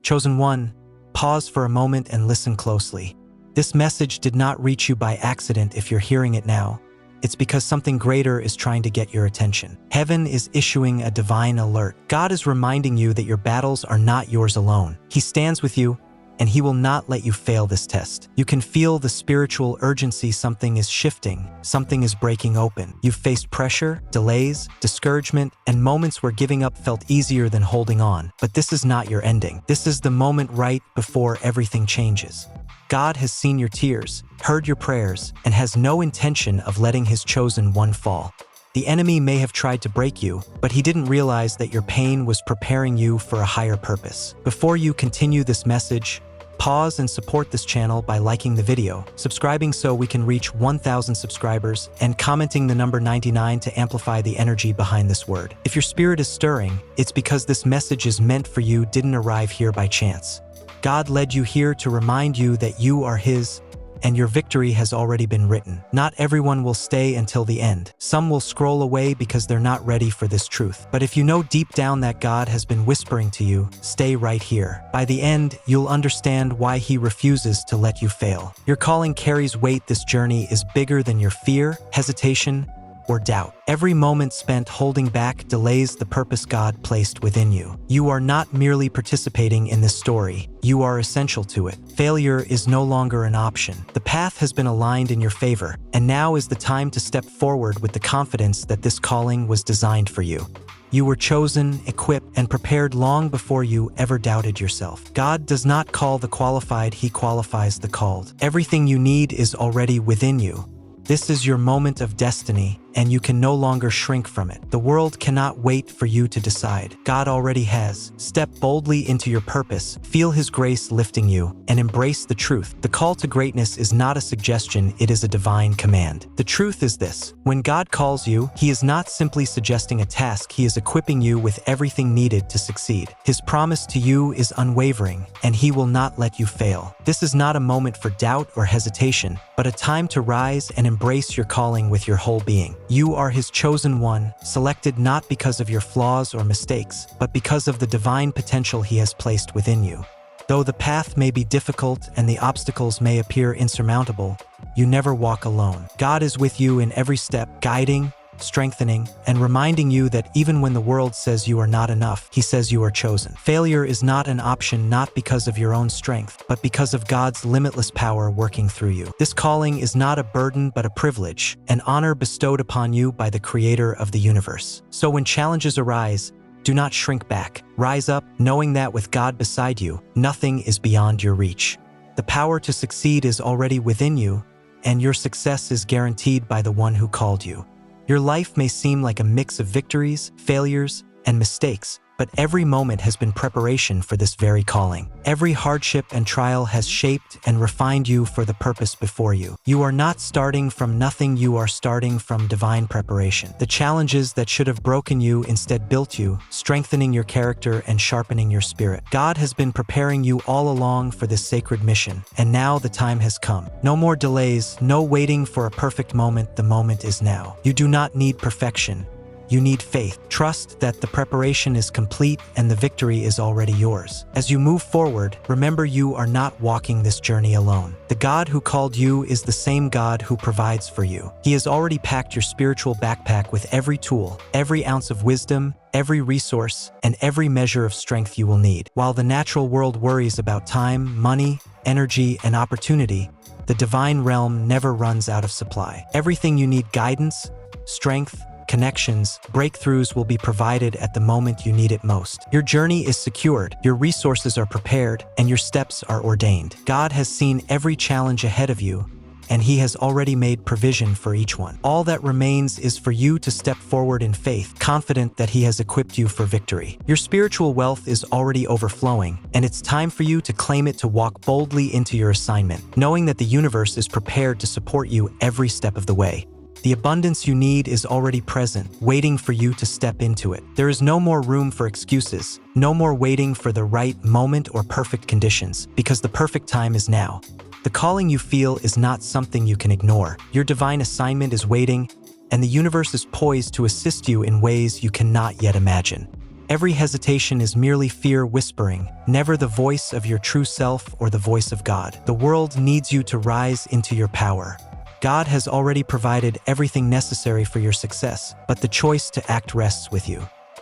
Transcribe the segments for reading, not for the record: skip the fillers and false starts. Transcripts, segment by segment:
Chosen one, pause for a moment and listen closely. This message did not reach you by accident if you're hearing it now. It's because something greater is trying to get your attention. Heaven is issuing a divine alert. God is reminding you that your battles are not yours alone. He stands with you, and He will not let you fail this test. You can feel the spiritual urgency. Something is shifting. Something is breaking open. You've faced pressure, delays, discouragement, and moments where giving up felt easier than holding on. But this is not your ending. This is the moment right before everything changes. God has seen your tears, heard your prayers, and has no intention of letting His chosen one fall. The enemy may have tried to break you, but he didn't realize that your pain was preparing you for a higher purpose. Before you continue this message, pause and support this channel by liking the video, subscribing so we can reach 1,000 subscribers, and commenting the number 99 to amplify the energy behind this word. If your spirit is stirring, it's because this message is meant for you. Didn't arrive here by chance. God led you here to remind you that you are His, and your victory has already been written. Not everyone will stay until the end. Some will scroll away because they're not ready for this truth. But if you know deep down that God has been whispering to you, stay right here. By the end, you'll understand why He refuses to let you fail. Your calling carries weight. This journey is bigger than your fear, hesitation, or doubt. Every moment spent holding back delays the purpose God placed within you. You are not merely participating in this story, you are essential to it. Failure is no longer an option. The path has been aligned in your favor, and now is the time to step forward with the confidence that this calling was designed for you. You were chosen, equipped, and prepared long before you ever doubted yourself. God does not call the qualified, He qualifies the called. Everything you need is already within you. This is your moment of destiny, and you can no longer shrink from it. The world cannot wait for you to decide. God already has. Step boldly into your purpose, feel His grace lifting you, and embrace the truth. The call to greatness is not a suggestion, it is a divine command. The truth is this: when God calls you, He is not simply suggesting a task, He is equipping you with everything needed to succeed. His promise to you is unwavering, and He will not let you fail. This is not a moment for doubt or hesitation, but a time to rise and embrace your calling with your whole being. You are His chosen one, selected not because of your flaws or mistakes, but because of the divine potential He has placed within you. Though the path may be difficult and the obstacles may appear insurmountable, you never walk alone. God is with you in every step, guiding, strengthening, and reminding you that even when the world says you are not enough, He says you are chosen. Failure is not an option, not because of your own strength, but because of God's limitless power working through you. This calling is not a burden but a privilege, an honor bestowed upon you by the Creator of the universe. So when challenges arise, do not shrink back. Rise up, knowing that with God beside you, nothing is beyond your reach. The power to succeed is already within you, and your success is guaranteed by the one who called you. Your life may seem like a mix of victories, failures, and mistakes, but every moment has been preparation for this very calling. Every hardship and trial has shaped and refined you for the purpose before you. You are not starting from nothing, you are starting from divine preparation. The challenges that should have broken you instead built you, strengthening your character and sharpening your spirit. God has been preparing you all along for this sacred mission, and now the time has come. No more delays, no waiting for a perfect moment. The moment is now. You do not need perfection. You need faith. Trust that the preparation is complete and the victory is already yours. As you move forward, remember you are not walking this journey alone. The God who called you is the same God who provides for you. He has already packed your spiritual backpack with every tool, every ounce of wisdom, every resource, and every measure of strength you will need. While the natural world worries about time, money, energy, and opportunity, the divine realm never runs out of supply. Everything you need, guidance, strength, connections, breakthroughs, will be provided at the moment you need it most. Your journey is secured, your resources are prepared, and your steps are ordained. God has seen every challenge ahead of you, and He has already made provision for each one. All that remains is for you to step forward in faith, confident that He has equipped you for victory. Your spiritual wealth is already overflowing, and it's time for you to claim it, to walk boldly into your assignment, knowing that the universe is prepared to support you every step of the way. The abundance you need is already present, waiting for you to step into it. There is no more room for excuses, no more waiting for the right moment or perfect conditions, because the perfect time is now. The calling you feel is not something you can ignore. Your divine assignment is waiting, and the universe is poised to assist you in ways you cannot yet imagine. Every hesitation is merely fear whispering, never the voice of your true self or the voice of God. The world needs you to rise into your power. God has already provided everything necessary for your success, but the choice to act rests with you.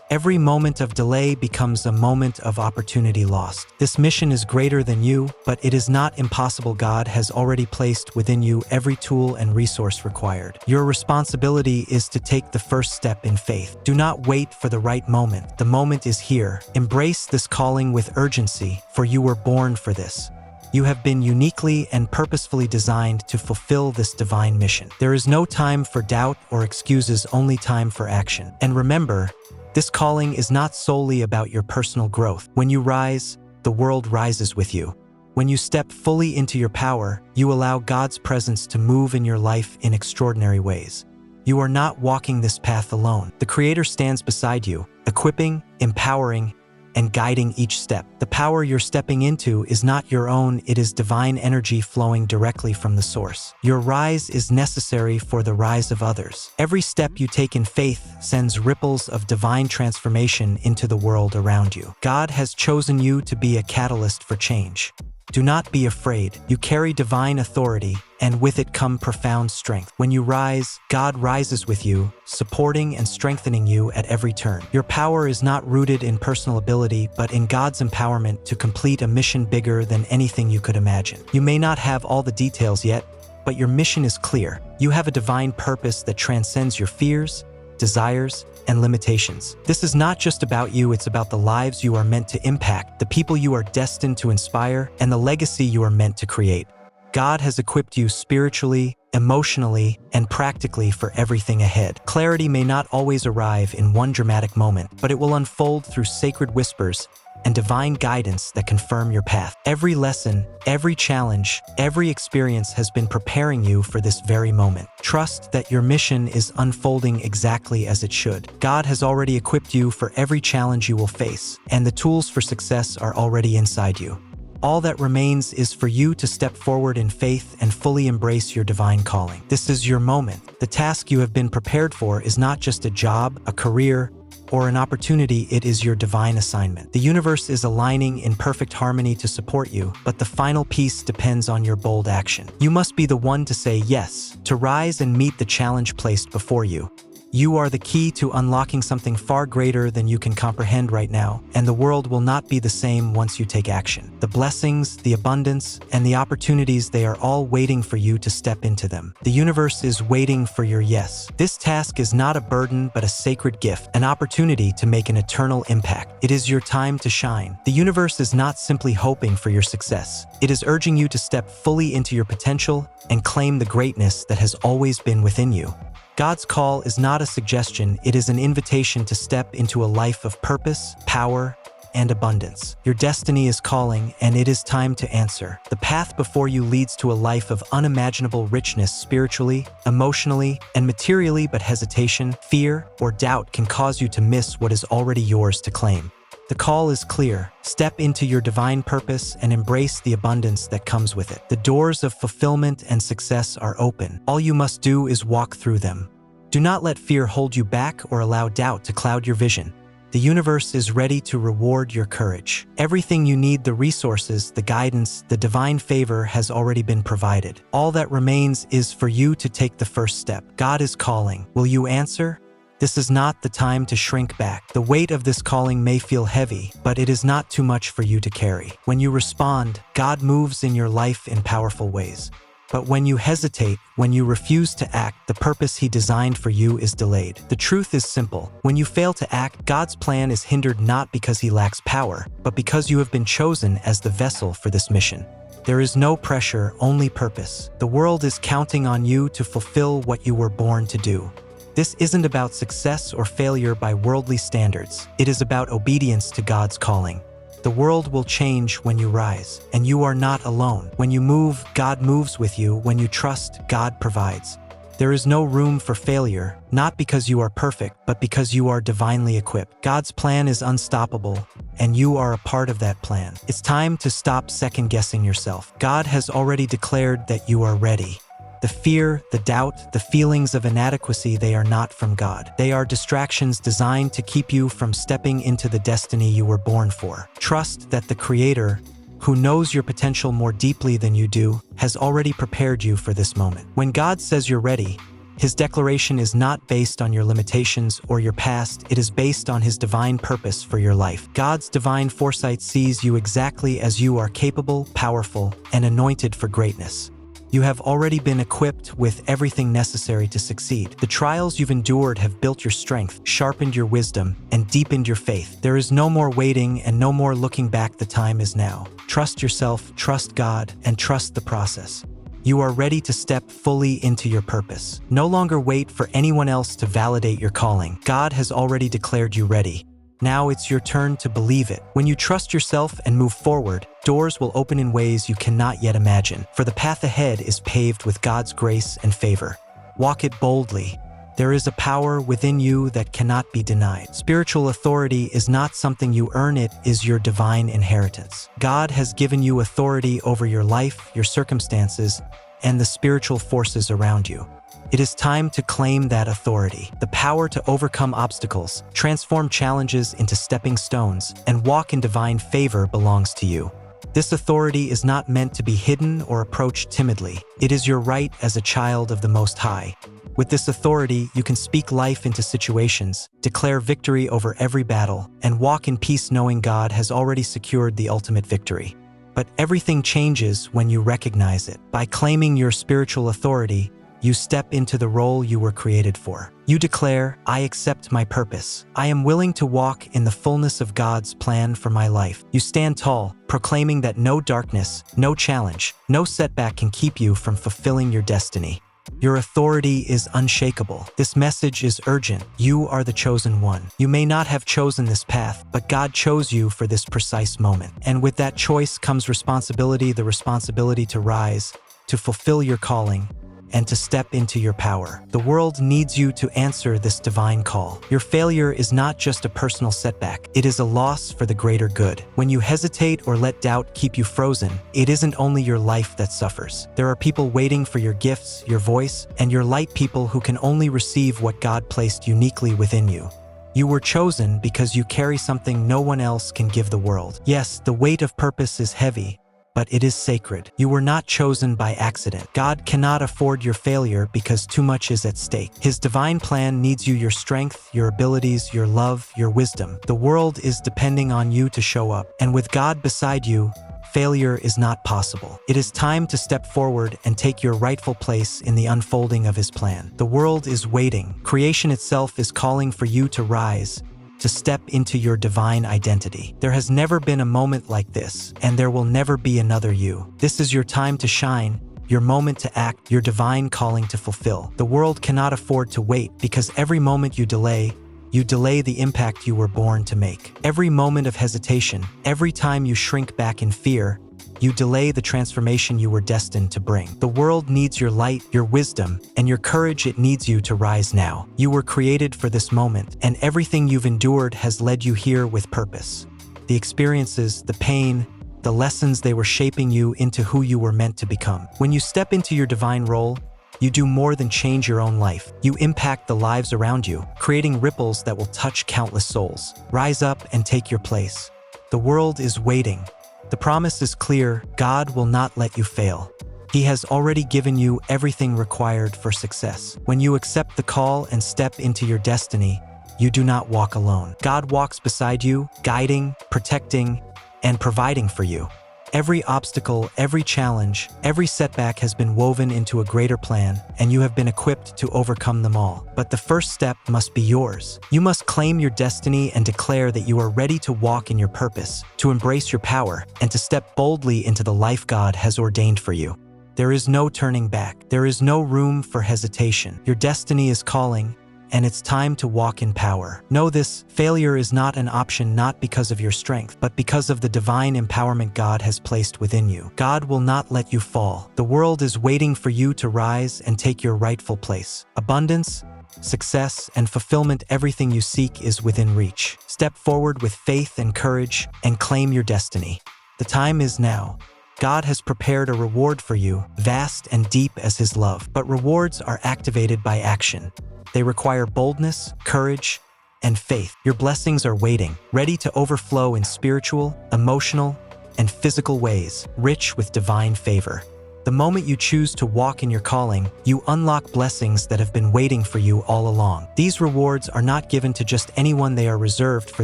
Every moment of delay becomes a moment of opportunity lost. This mission is greater than you, but it is not impossible. God has already placed within you every tool and resource required. Your responsibility is to take the first step in faith. Do not wait for the right moment. The moment is here. Embrace this calling with urgency, for you were born for this. You have been uniquely and purposefully designed to fulfill this divine mission. There is no time for doubt or excuses, only time for action. And remember, this calling is not solely about your personal growth. When you rise, the world rises with you. When you step fully into your power, you allow God's presence to move in your life in extraordinary ways. You are not walking this path alone. The Creator stands beside you, equipping, empowering, and guiding each step. The power you're stepping into is not your own, it is divine energy flowing directly from the source. Your rise is necessary for the rise of others. Every step you take in faith sends ripples of divine transformation into the world around you. God has chosen you to be a catalyst for change. Do not be afraid. You carry divine authority, and with it come profound strength. When you rise, God rises with you, supporting and strengthening you at every turn. Your power is not rooted in personal ability, but in God's empowerment to complete a mission bigger than anything you could imagine. You may not have all the details yet, but your mission is clear. You have a divine purpose that transcends your fears, desires, and limitations. This is not just about you, it's about the lives you are meant to impact, the people you are destined to inspire, and the legacy you are meant to create. God has equipped you spiritually, emotionally, and practically for everything ahead. Clarity may not always arrive in one dramatic moment, but it will unfold through sacred whispers and divine guidance that confirm your path. Every lesson, every challenge, every experience has been preparing you for this very moment. Trust that your mission is unfolding exactly as it should. God has already equipped you for every challenge you will face, and the tools for success are already inside you. All that remains is for you to step forward in faith and fully embrace your divine calling. This is your moment. The task you have been prepared for is not just a job, a career, or an opportunity, it is your divine assignment. The universe is aligning in perfect harmony to support you, but the final piece depends on your bold action. You must be the one to say yes, to rise and meet the challenge placed before you. You are the key to unlocking something far greater than you can comprehend right now, and the world will not be the same once you take action. The blessings, the abundance, and the opportunities, they are all waiting for you to step into them. The universe is waiting for your yes. This task is not a burden, but a sacred gift, an opportunity to make an eternal impact. It is your time to shine. The universe is not simply hoping for your success. It is urging you to step fully into your potential and claim the greatness that has always been within you. God's call is not a suggestion, it is an invitation to step into a life of purpose, power, and abundance. Your destiny is calling, and it is time to answer. The path before you leads to a life of unimaginable richness spiritually, emotionally, and materially, but hesitation, fear, or doubt can cause you to miss what is already yours to claim. The call is clear. Step into your divine purpose and embrace the abundance that comes with it. The doors of fulfillment and success are open. All you must do is walk through them. Do not let fear hold you back or allow doubt to cloud your vision. The universe is ready to reward your courage. Everything you need, the resources, the guidance, the divine favor has already been provided. All that remains is for you to take the first step. God is calling. Will you answer? This is not the time to shrink back. The weight of this calling may feel heavy, but it is not too much for you to carry. When you respond, God moves in your life in powerful ways. But when you hesitate, when you refuse to act, the purpose He designed for you is delayed. The truth is simple. When you fail to act, God's plan is hindered not because He lacks power, but because you have been chosen as the vessel for this mission. There is no pressure, only purpose. The world is counting on you to fulfill what you were born to do. This isn't about success or failure by worldly standards. It is about obedience to God's calling. The world will change when you rise, and you are not alone. When you move, God moves with you. When you trust, God provides. There is no room for failure, not because you are perfect, but because you are divinely equipped. God's plan is unstoppable, and you are a part of that plan. It's time to stop second-guessing yourself. God has already declared that you are ready. The fear, the doubt, the feelings of inadequacy, they are not from God. They are distractions designed to keep you from stepping into the destiny you were born for. Trust that the Creator, who knows your potential more deeply than you do, has already prepared you for this moment. When God says you're ready, His declaration is not based on your limitations or your past, it is based on His divine purpose for your life. God's divine foresight sees you exactly as you are, capable, powerful, and anointed for greatness. You have already been equipped with everything necessary to succeed. The trials you've endured have built your strength, sharpened your wisdom, and deepened your faith. There is no more waiting and no more looking back. The time is now. Trust yourself, trust God, and trust the process. You are ready to step fully into your purpose. No longer wait for anyone else to validate your calling. God has already declared you ready. Now it's your turn to believe it. When you trust yourself and move forward, doors will open in ways you cannot yet imagine, for the path ahead is paved with God's grace and favor. Walk it boldly. There is a power within you that cannot be denied. Spiritual authority is not something you earn, it is your divine inheritance. God has given you authority over your life, your circumstances, and the spiritual forces around you. It is time to claim that authority. The power to overcome obstacles, transform challenges into stepping stones, and walk in divine favor belongs to you. This authority is not meant to be hidden or approached timidly. It is your right as a child of the Most High. With this authority, you can speak life into situations, declare victory over every battle, and walk in peace knowing God has already secured the ultimate victory. But everything changes when you recognize it. By claiming your spiritual authority, you step into the role you were created for. You declare, I accept my purpose. I am willing to walk in the fullness of God's plan for my life. You stand tall, proclaiming that no darkness, no challenge, no setback can keep you from fulfilling your destiny. Your authority is unshakable. This message is urgent. You are the chosen one. You may not have chosen this path, but God chose you for this precise moment. And with that choice comes responsibility, the responsibility to rise, to fulfill your calling, and to step into your power. The world needs you to answer this divine call. Your failure is not just a personal setback, it is a loss for the greater good. When you hesitate or let doubt keep you frozen, it isn't only your life that suffers. There are people waiting for your gifts, your voice, and your light, people who can only receive what God placed uniquely within you. You were chosen because you carry something no one else can give the world. Yes, the weight of purpose is heavy, but it is sacred. You were not chosen by accident. God cannot afford your failure because too much is at stake. His divine plan needs you, your strength, your abilities, your love, your wisdom. The world is depending on you to show up, and with God beside you, failure is not possible. It is time to step forward and take your rightful place in the unfolding of His plan. The world is waiting. Creation itself is calling for you to rise, to step into your divine identity. There has never been a moment like this, and there will never be another you. This is your time to shine, your moment to act, your divine calling to fulfill. The world cannot afford to wait, because every moment you delay the impact you were born to make. Every moment of hesitation, every time you shrink back in fear, you delay the transformation you were destined to bring. The world needs your light, your wisdom, and your courage. It needs you to rise now. You were created for this moment, and everything you've endured has led you here with purpose. The experiences, the pain, the lessons, they were shaping you into who you were meant to become. When you step into your divine role, you do more than change your own life. You impact the lives around you, creating ripples that will touch countless souls. Rise up and take your place. The world is waiting. The promise is clear, God will not let you fail. He has already given you everything required for success. When you accept the call and step into your destiny, you do not walk alone. God walks beside you, guiding, protecting, and providing for you. Every obstacle, every challenge, every setback has been woven into a greater plan, and you have been equipped to overcome them all. But the first step must be yours. You must claim your destiny and declare that you are ready to walk in your purpose, to embrace your power, and to step boldly into the life God has ordained for you. There is no turning back. There is no room for hesitation. Your destiny is calling, and it's time to walk in power. Know this, failure is not an option, not because of your strength, but because of the divine empowerment God has placed within you. God will not let you fall. The world is waiting for you to rise and take your rightful place. Abundance, success, and fulfillment, everything you seek is within reach. Step forward with faith and courage and claim your destiny. The time is now. God has prepared a reward for you, vast and deep as His love. But rewards are activated by action. They require boldness, courage, and faith. Your blessings are waiting, ready to overflow in spiritual, emotional, and physical ways, rich with divine favor. The moment you choose to walk in your calling, you unlock blessings that have been waiting for you all along. These rewards are not given to just anyone. They are reserved for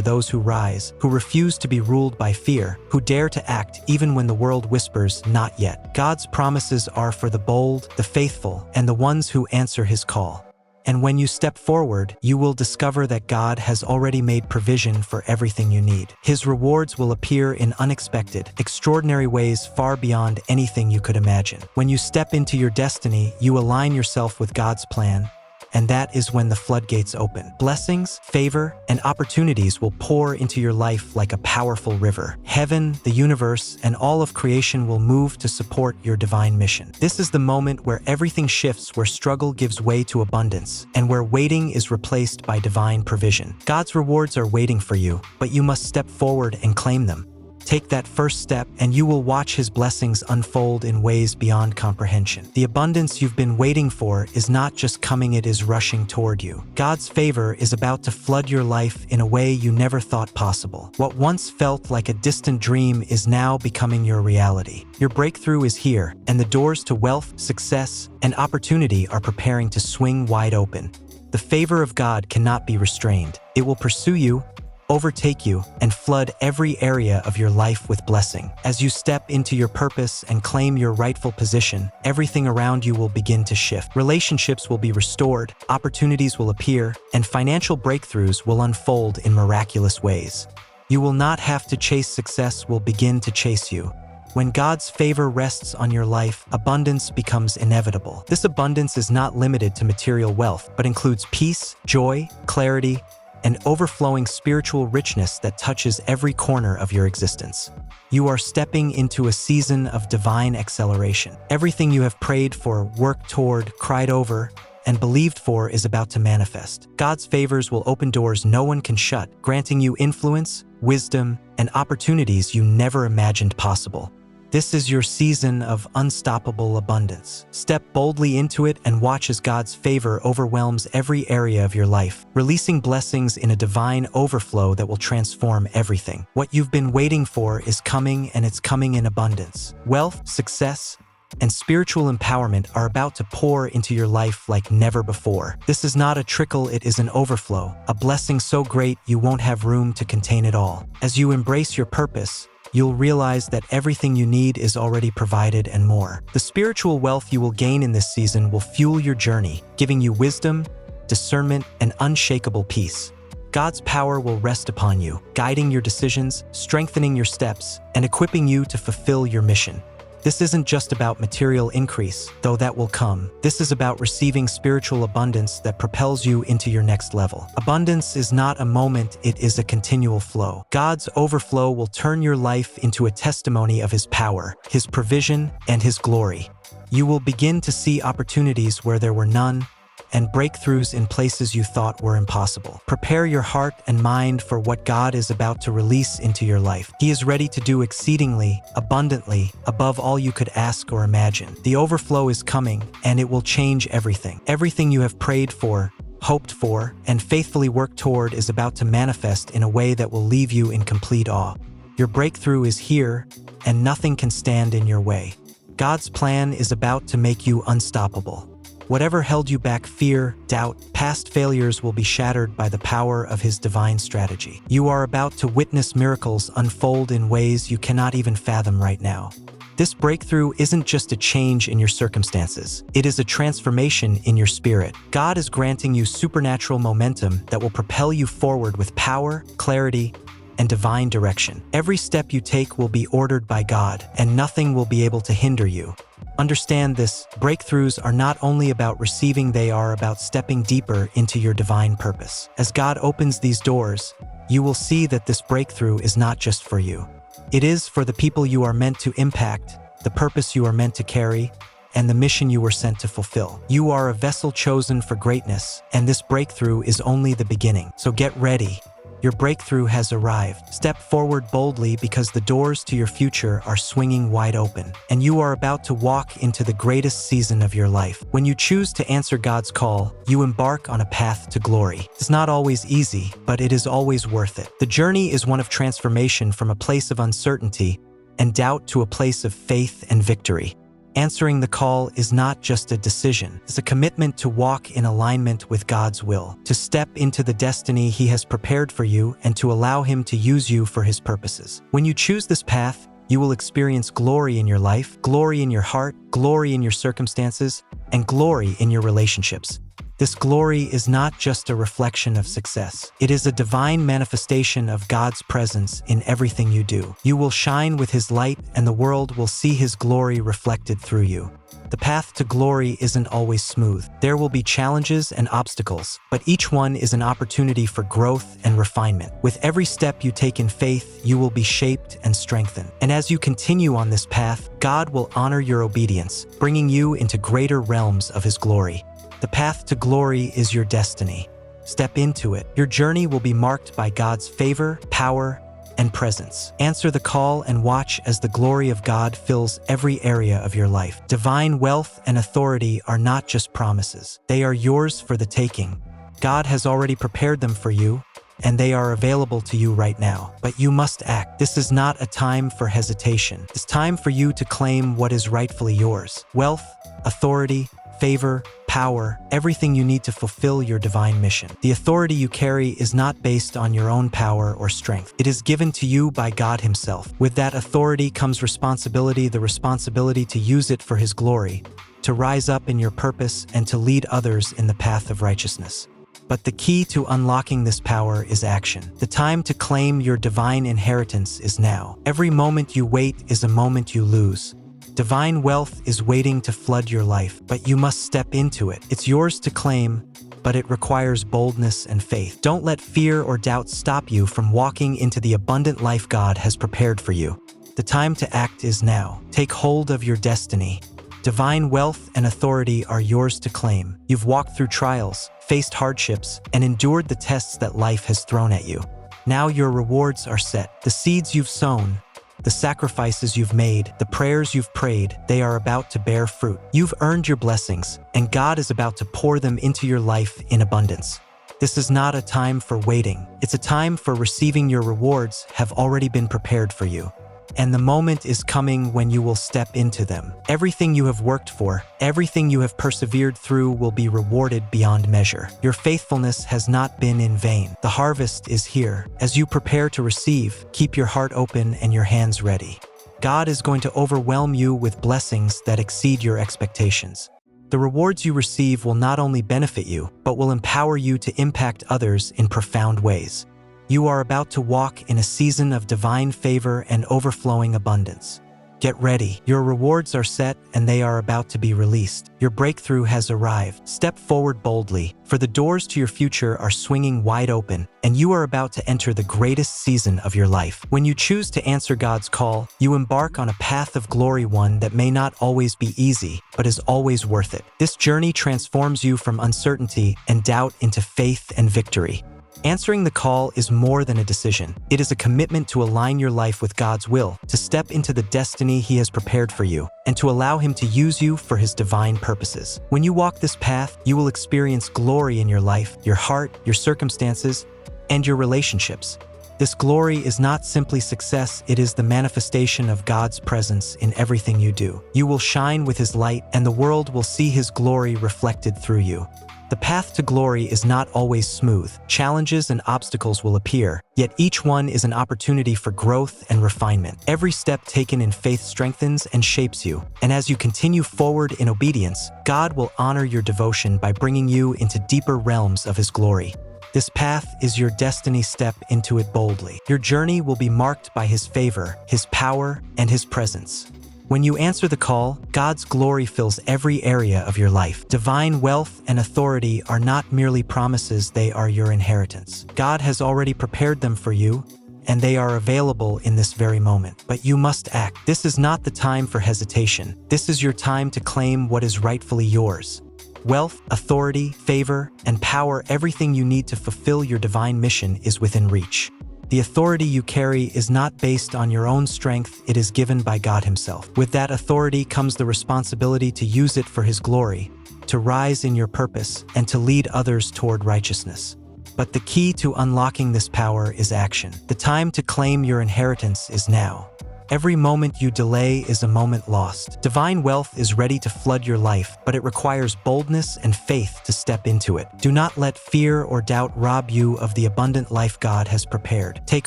those who rise, who refuse to be ruled by fear, who dare to act even when the world whispers, "Not yet." God's promises are for the bold, the faithful, and the ones who answer His call. And when you step forward, you will discover that God has already made provision for everything you need. His rewards will appear in unexpected, extraordinary ways far beyond anything you could imagine. When you step into your destiny, you align yourself with God's plan, and that is when the floodgates open. Blessings, favor, and opportunities will pour into your life like a powerful river. Heaven, the universe, and all of creation will move to support your divine mission. This is the moment where everything shifts, where struggle gives way to abundance, and where waiting is replaced by divine provision. God's rewards are waiting for you, but you must step forward and claim them. Take that first step, and you will watch His blessings unfold in ways beyond comprehension. The abundance you've been waiting for is not just coming, it is rushing toward you. God's favor is about to flood your life in a way you never thought possible. What once felt like a distant dream is now becoming your reality. Your breakthrough is here, and the doors to wealth, success, and opportunity are preparing to swing wide open. The favor of God cannot be restrained. It will pursue you, overtake you, and flood every area of your life with blessing. As you step into your purpose and claim your rightful position, everything around you will begin to shift. Relationships will be restored, opportunities will appear, and financial breakthroughs will unfold in miraculous ways. You will not have to chase success, will begin to chase you. When God's favor rests on your life, abundance becomes inevitable. This abundance is not limited to material wealth, but includes peace, joy, clarity, and overflowing spiritual richness that touches every corner of your existence. You are stepping into a season of divine acceleration. Everything you have prayed for, worked toward, cried over, and believed for is about to manifest. God's favors will open doors no one can shut, granting you influence, wisdom, and opportunities you never imagined possible. This is your season of unstoppable abundance. Step boldly into it and watch as God's favor overwhelms every area of your life, releasing blessings in a divine overflow that will transform everything. What you've been waiting for is coming, and it's coming in abundance. Wealth, success, and spiritual empowerment are about to pour into your life like never before. This is not a trickle, it is an overflow, a blessing so great you won't have room to contain it all. As you embrace your purpose, you'll realize that everything you need is already provided and more. The spiritual wealth you will gain in this season will fuel your journey, giving you wisdom, discernment, and unshakable peace. God's power will rest upon you, guiding your decisions, strengthening your steps, and equipping you to fulfill your mission. This isn't just about material increase, though that will come. This is about receiving spiritual abundance that propels you into your next level. Abundance is not a moment, it is a continual flow. God's overflow will turn your life into a testimony of His power, His provision, and His glory. You will begin to see opportunities where there were none, and breakthroughs in places you thought were impossible. Prepare your heart and mind for what God is about to release into your life. He is ready to do exceedingly, abundantly, above all you could ask or imagine. The overflow is coming, and it will change everything. Everything you have prayed for, hoped for, and faithfully worked toward is about to manifest in a way that will leave you in complete awe. Your breakthrough is here, and nothing can stand in your way. God's plan is about to make you unstoppable. Whatever held you back, fear, doubt, past failures will be shattered by the power of His divine strategy. You are about to witness miracles unfold in ways you cannot even fathom right now. This breakthrough isn't just a change in your circumstances, it is a transformation in your spirit. God is granting you supernatural momentum that will propel you forward with power, clarity, and divine direction. Every step you take will be ordered by God, and nothing will be able to hinder you. Understand this, breakthroughs are not only about receiving, they are about stepping deeper into your divine purpose. As God opens these doors, you will see that this breakthrough is not just for you. It is for the people you are meant to impact, the purpose you are meant to carry, and the mission you were sent to fulfill. You are a vessel chosen for greatness, and this breakthrough is only the beginning. So get ready. Your breakthrough has arrived. Step forward boldly because the doors to your future are swinging wide open, and you are about to walk into the greatest season of your life. When you choose to answer God's call, you embark on a path to glory. It's not always easy, but it is always worth it. The journey is one of transformation from a place of uncertainty and doubt to a place of faith and victory. Answering the call is not just a decision. It's a commitment to walk in alignment with God's will, to step into the destiny He has prepared for you and to allow Him to use you for His purposes. When you choose this path, you will experience glory in your life, glory in your heart, glory in your circumstances, and glory in your relationships. This glory is not just a reflection of success. It is a divine manifestation of God's presence in everything you do. You will shine with His light, and the world will see His glory reflected through you. The path to glory isn't always smooth. There will be challenges and obstacles, but each one is an opportunity for growth and refinement. With every step you take in faith, you will be shaped and strengthened. And as you continue on this path, God will honor your obedience, bringing you into greater realms of His glory. The path to glory is your destiny. Step into it. Your journey will be marked by God's favor, power, and presence. Answer the call and watch as the glory of God fills every area of your life. Divine wealth and authority are not just promises. They are yours for the taking. God has already prepared them for you, and they are available to you right now. But you must act. This is not a time for hesitation. It's time for you to claim what is rightfully yours. Wealth, authority, favor, power, everything you need to fulfill your divine mission. The authority you carry is not based on your own power or strength. It is given to you by God Himself. With that authority comes responsibility, the responsibility to use it for His glory, to rise up in your purpose, and to lead others in the path of righteousness. But the key to unlocking this power is action. The time to claim your divine inheritance is now. Every moment you wait is a moment you lose. Divine wealth is waiting to flood your life, but you must step into it. It's yours to claim, but it requires boldness and faith. Don't let fear or doubt stop you from walking into the abundant life God has prepared for you. The time to act is now. Take hold of your destiny. Divine wealth and authority are yours to claim. You've walked through trials, faced hardships, and endured the tests that life has thrown at you. Now your rewards are set. The seeds you've sown, the sacrifices you've made, the prayers you've prayed, they are about to bear fruit. You've earned your blessings, and God is about to pour them into your life in abundance. This is not a time for waiting. It's a time for receiving. Your rewards have already been prepared for you, and the moment is coming when you will step into them. Everything you have worked for, everything you have persevered through will be rewarded beyond measure. Your faithfulness has not been in vain. The harvest is here. As you prepare to receive, keep your heart open and your hands ready. God is going to overwhelm you with blessings that exceed your expectations. The rewards you receive will not only benefit you, but will empower you to impact others in profound ways. You are about to walk in a season of divine favor and overflowing abundance. Get ready. Your rewards are set and they are about to be released. Your breakthrough has arrived. Step forward boldly, for the doors to your future are swinging wide open, and you are about to enter the greatest season of your life. When you choose to answer God's call, you embark on a path of glory, one that may not always be easy, but is always worth it. This journey transforms you from uncertainty and doubt into faith and victory. Answering the call is more than a decision. It is a commitment to align your life with God's will, to step into the destiny He has prepared for you, and to allow Him to use you for His divine purposes. When you walk this path, you will experience glory in your life, your heart, your circumstances, and your relationships. This glory is not simply success, it is the manifestation of God's presence in everything you do. You will shine with His light, and the world will see His glory reflected through you. The path to glory is not always smooth. Challenges and obstacles will appear, yet each one is an opportunity for growth and refinement. Every step taken in faith strengthens and shapes you, and as you continue forward in obedience, God will honor your devotion by bringing you into deeper realms of His glory. This path is your destiny. Step into it boldly. Your journey will be marked by His favor, His power, and His presence. When you answer the call, God's glory fills every area of your life. Divine wealth and authority are not merely promises, they are your inheritance. God has already prepared them for you, and they are available in this very moment. But you must act. This is not the time for hesitation. This is your time to claim what is rightfully yours. Wealth, authority, favor, and power, everything you need to fulfill your divine mission is within reach. The authority you carry is not based on your own strength, it is given by God Himself. With that authority comes the responsibility to use it for His glory, to rise in your purpose, and to lead others toward righteousness. But the key to unlocking this power is action. The time to claim your inheritance is now. Every moment you delay is a moment lost. Divine wealth is ready to flood your life, but it requires boldness and faith to step into it. Do not let fear or doubt rob you of the abundant life God has prepared. Take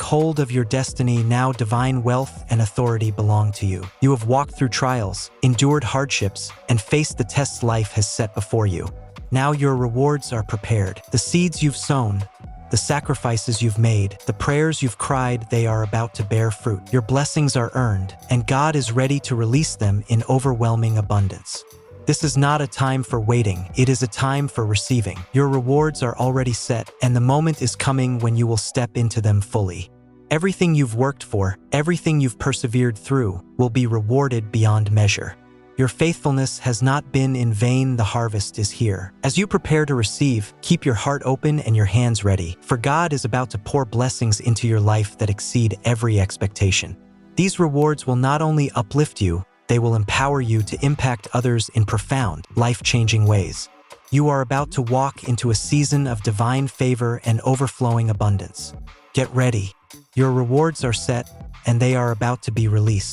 hold of your destiny now. Divine wealth and authority belong to you. You have walked through trials, endured hardships, and faced the tests life has set before you. Now your rewards are prepared. The seeds you've sown, the sacrifices you've made, the prayers you've cried, they are about to bear fruit. Your blessings are earned, and God is ready to release them in overwhelming abundance. This is not a time for waiting, it is a time for receiving. Your rewards are already set, and the moment is coming when you will step into them fully. Everything you've worked for, everything you've persevered through, will be rewarded beyond measure. Your faithfulness has not been in vain, the harvest is here. As you prepare to receive, keep your heart open and your hands ready, for God is about to pour blessings into your life that exceed every expectation. These rewards will not only uplift you, they will empower you to impact others in profound, life-changing ways. You are about to walk into a season of divine favor and overflowing abundance. Get ready. Your rewards are set, and they are about to be released.